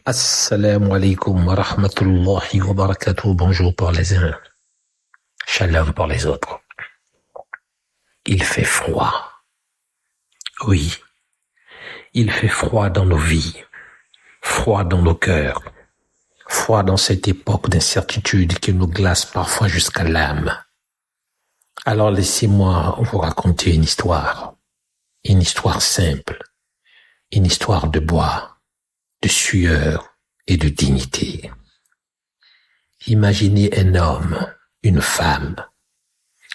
Assalamu alaikum wa rahmatullahi wa barakatuh. Bonjour pour les uns, shalom pour les autres. Il fait froid. Oui, il fait froid dans nos vies, froid dans nos cœurs, froid dans cette époque d'incertitude qui nous glace parfois jusqu'à l'âme. Alors laissez-moi vous raconter une histoire simple, une histoire de bois, de sueur et de dignité. Imaginez un homme, une femme.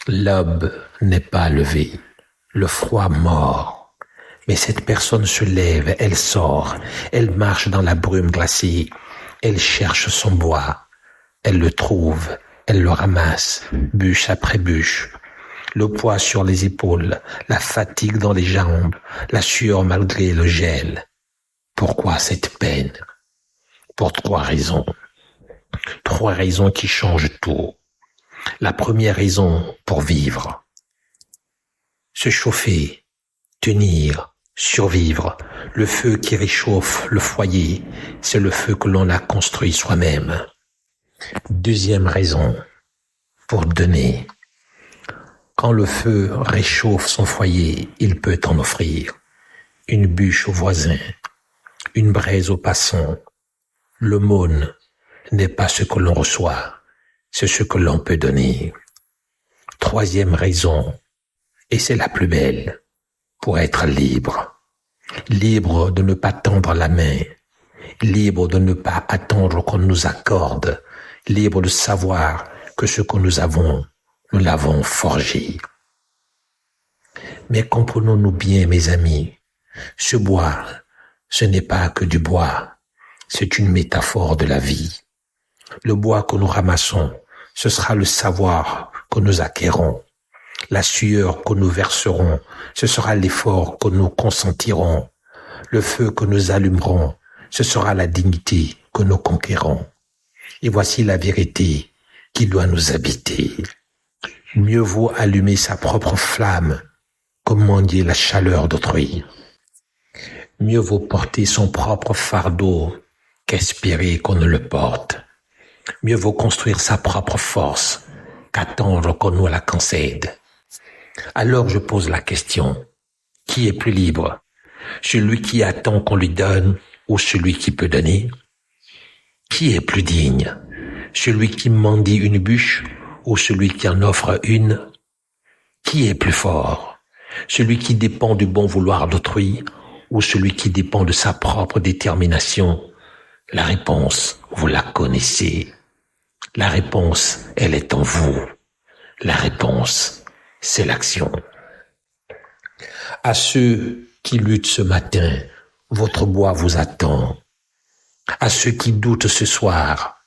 L'aube n'est pas levée, le froid mord. Mais cette personne se lève, elle sort, elle marche dans la brume glacée, elle cherche son bois, elle le trouve, elle le ramasse, bûche après bûche. Le poids sur les épaules, la fatigue dans les jambes, la sueur malgré le gel. Pourquoi cette peine? Pour trois raisons. Trois raisons qui changent tout. La première raison, pour vivre. Se chauffer, tenir, survivre. Le feu qui réchauffe le foyer, c'est le feu que l'on a construit soi-même. Deuxième raison, pour donner. Quand le feu réchauffe son foyer, il peut en offrir. Une bûche au voisin, une braise au passant. L'aumône n'est pas ce que l'on reçoit, c'est ce que l'on peut donner. Troisième raison, et c'est la plus belle, pour être libre. Libre de ne pas tendre la main, libre de ne pas attendre qu'on nous accorde, libre de savoir que ce que nous avons, nous l'avons forgé. Mais comprenons-nous bien, mes amis, ce bois, ce n'est pas que du bois, c'est une métaphore de la vie. Le bois que nous ramassons, ce sera le savoir que nous acquérons. La sueur que nous verserons, ce sera l'effort que nous consentirons. Le feu que nous allumerons, ce sera la dignité que nous conquérons. Et voici la vérité qui doit nous habiter. Mieux vaut allumer sa propre flamme que mendier la chaleur d'autrui. Mieux vaut porter son propre fardeau qu'espérer qu'on ne le porte. Mieux vaut construire sa propre force qu'attendre qu'on nous la concède. Alors je pose la question, qui est plus libre? Celui qui attend qu'on lui donne ou celui qui peut donner? Qui est plus digne? Celui qui mendie une bûche ou celui qui en offre une? Qui est plus fort? Celui qui dépend du bon vouloir d'autrui ou celui qui dépend de sa propre détermination? La réponse, vous la connaissez. La réponse, elle est en vous. La réponse, c'est l'action. À ceux qui luttent ce matin, votre bois vous attend. À ceux qui doutent ce soir,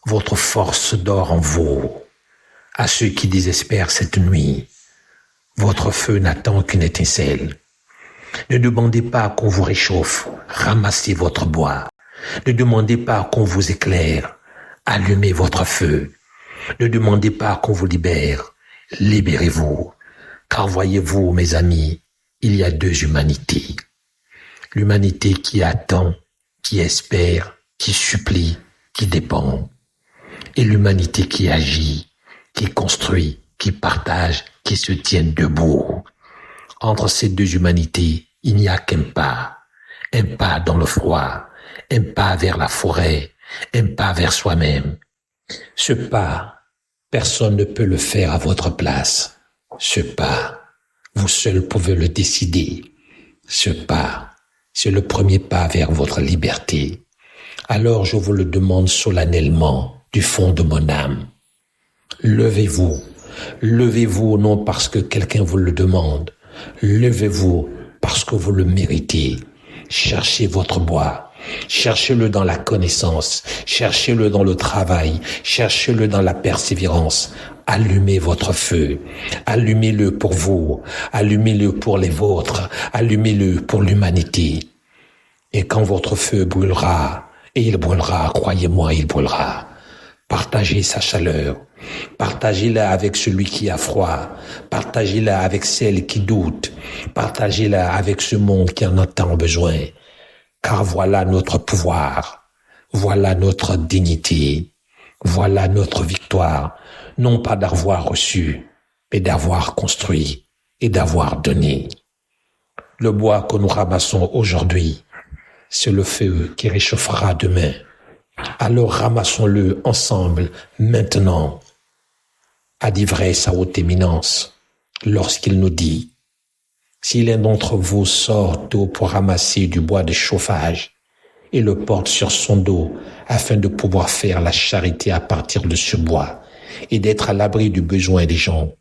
votre force dort en vous. À ceux qui désespèrent cette nuit, votre feu n'attend qu'une étincelle. Ne demandez pas qu'on vous réchauffe, ramassez votre bois. Ne demandez pas qu'on vous éclaire, allumez votre feu. Ne demandez pas qu'on vous libère, libérez-vous. Car voyez-vous, mes amis, il y a deux humanités. L'humanité qui attend, qui espère, qui supplie, qui dépend. Et l'humanité qui agit, qui construit, qui partage, qui se tient debout. Entre ces deux humanités, il n'y a qu'un pas dans le froid, un pas vers la forêt, un pas vers soi-même. Ce pas, personne ne peut le faire à votre place. Ce pas, vous seul pouvez le décider. Ce pas, c'est le premier pas vers votre liberté. Alors je vous le demande solennellement du fond de mon âme. Levez-vous. Levez-vous non parce que quelqu'un vous le demande. Levez-vous parce que vous le méritez. Cherchez votre bois. Cherchez-le dans la connaissance. Cherchez-le dans le travail. Cherchez-le dans la persévérance. Allumez votre feu. Allumez-le pour vous. Allumez-le pour les vôtres. Allumez-le pour l'humanité. Et quand votre feu brûlera, et il brûlera, croyez-moi, il brûlera. Partagez sa chaleur. Partagez-la avec celui qui a froid. Partagez-la avec celle qui doute. Partagez-la avec ce monde qui en a tant besoin. Car voilà notre pouvoir. Voilà notre dignité. Voilà notre victoire. Non pas d'avoir reçu, mais d'avoir construit et d'avoir donné. Le bois que nous ramassons aujourd'hui, c'est le feu qui réchauffera demain. Alors ramassons-le ensemble, maintenant, a dit vrai sa haute éminence, lorsqu'il nous dit, si l'un d'entre vous sort tôt pour ramasser du bois de chauffage et le porte sur son dos afin de pouvoir faire la charité à partir de ce bois et d'être à l'abri du besoin des gens,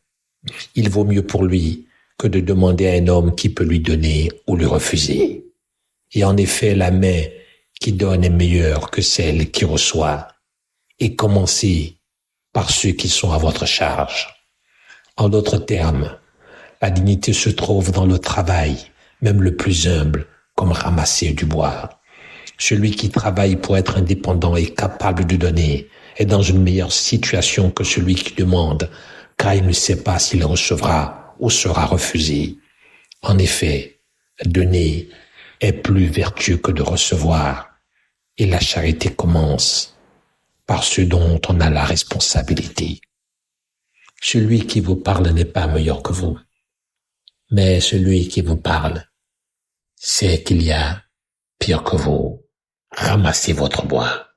il vaut mieux pour lui que de demander à un homme qui peut lui donner ou lui refuser. Et en effet, la main qui donne est meilleure que celle qui reçoit. Et commencez par ceux qui sont à votre charge. En d'autres termes, la dignité se trouve dans le travail, même le plus humble, comme ramasser du bois. Celui qui travaille pour être indépendant et capable de donner est dans une meilleure situation que celui qui demande, car il ne sait pas s'il recevra ou sera refusé. En effet, donner est plus vertueux que de recevoir, et la charité commence par ce dont on a la responsabilité. Celui qui vous parle n'est pas meilleur que vous, mais celui qui vous parle sait qu'il y a pire que vous. Ramassez votre bois.